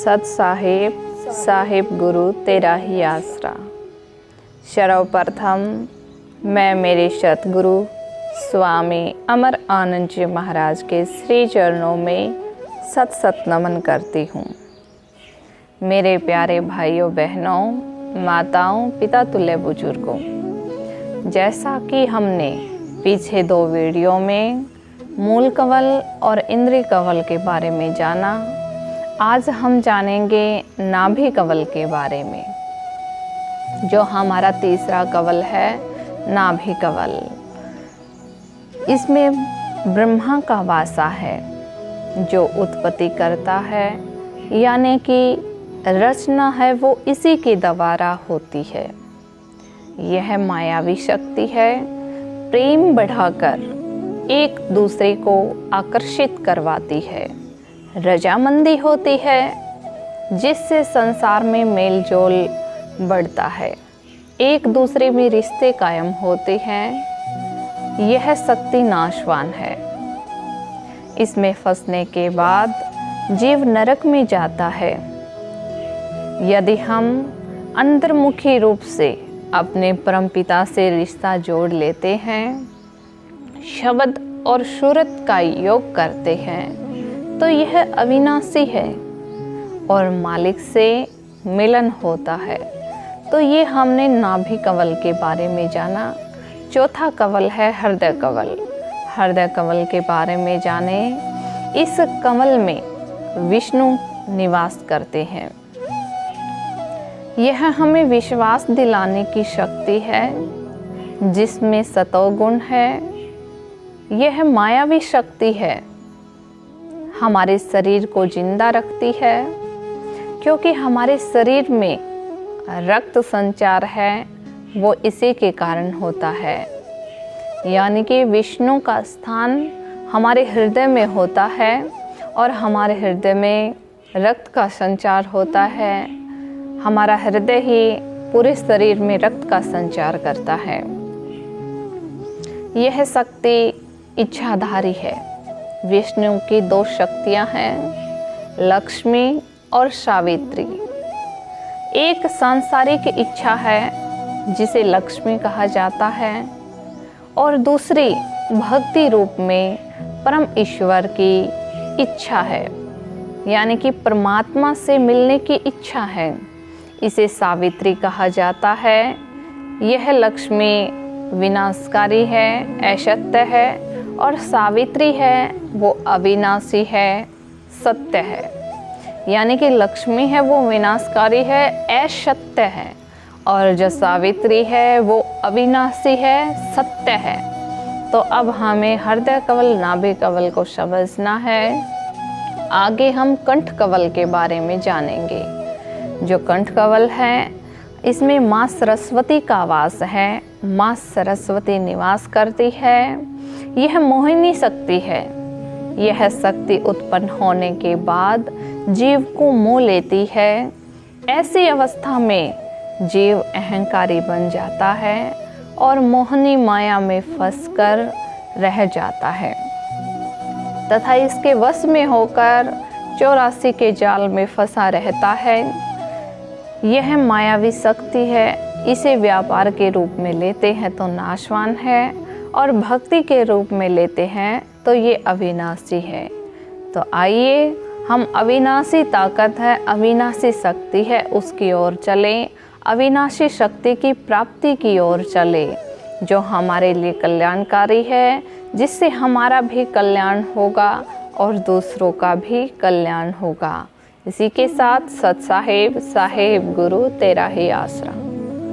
सत साहिब साहिब गुरु तेरा ही आसरा। सर्वप्रथम मैं मेरे सतगुरु स्वामी अमर आनंद जी महाराज के श्री चरणों में सत सत नमन करती हूँ। मेरे प्यारे भाइयों बहनों, माताओं, पिता तुल्य बुजुर्गों, जैसा कि हमने पीछे 2 वीडियो में मूल कवल और इंद्रिय कवल के बारे में जाना, आज हम जानेंगे नाभि कवल के बारे में, जो हमारा तीसरा कवल है, नाभि कवल। इसमें ब्रह्मा का वासा है जो उत्पत्ति करता है, यानी कि रचना है वो इसी के द्वारा होती है। यह मायावी शक्ति है, प्रेम बढ़ाकर एक दूसरे को आकर्षित करवाती है, रजामंदी होती है, जिससे संसार में मेल जोल बढ़ता है, एक दूसरे में रिश्ते कायम होते हैं। यह शक्ति नाशवान है। इसमें फंसने के बाद जीव नरक में जाता है। यदि हम अंतर्मुखी रूप से अपने परमपिता से रिश्ता जोड़ लेते हैं, शब्द और सूरत का योग करते हैं, तो यह अविनाशी है और मालिक से मिलन होता है। तो ये हमने नाभि कवल के बारे में जाना। चौथा कवल है हृदय कवल। हृदय कवल के बारे में जाने। इस कवल में विष्णु निवास करते हैं। यह हमें विश्वास दिलाने की शक्ति है, जिसमें सतोगुण है। यह मायावी शक्ति है, हमारे शरीर को जिंदा रखती है, क्योंकि हमारे शरीर में रक्त संचार है वो इसी के कारण होता है। यानी कि विष्णु का स्थान हमारे हृदय में होता है और हमारे हृदय में रक्त का संचार होता है। हमारा हृदय ही पूरे शरीर में रक्त का संचार करता है। यह शक्ति इच्छाधारी है। विष्णु की 2 शक्तियां हैं, लक्ष्मी और सावित्री। एक सांसारिक इच्छा है जिसे लक्ष्मी कहा जाता है, और दूसरी भक्ति रूप में परम ईश्वर की इच्छा है, यानी कि परमात्मा से मिलने की इच्छा है। इसे सावित्री कहा जाता है। यह लक्ष्मी विनाशकारी है, असत्य है, और सावित्री है वो अविनाशी है, सत्य है। यानी कि लक्ष्मी है वो विनाशकारी है, असत्य है, और जो सावित्री है वो अविनाशी है, सत्य है। तो अब हमें हृदय कवल नाभि कवल को समझना है। आगे हम कंठ कवल के बारे में जानेंगे। जो कंठ कवल है, इसमें माँ सरस्वती का वास है। माँ सरस्वती निवास करती है। यह मोहिनी शक्ति है। यह शक्ति उत्पन्न होने के बाद जीव को मोह लेती है। ऐसी अवस्था में जीव अहंकारी बन जाता है और मोहनी माया में फंसकर रह जाता है, तथा इसके वश में होकर 84 के जाल में फंसा रहता है। यह मायावी शक्ति है। इसे व्यापार के रूप में लेते हैं तो नाशवान है, और भक्ति के रूप में लेते हैं तो ये अविनाशी है। तो आइए हम अविनाशी ताकत है, अविनाशी शक्ति है, उसकी ओर चलें। अविनाशी शक्ति की प्राप्ति की ओर चले, जो हमारे लिए कल्याणकारी है, जिससे हमारा भी कल्याण होगा और दूसरों का भी कल्याण होगा। इसी के साथ सत साहिब साहिब गुरु तेरा ही आसरा।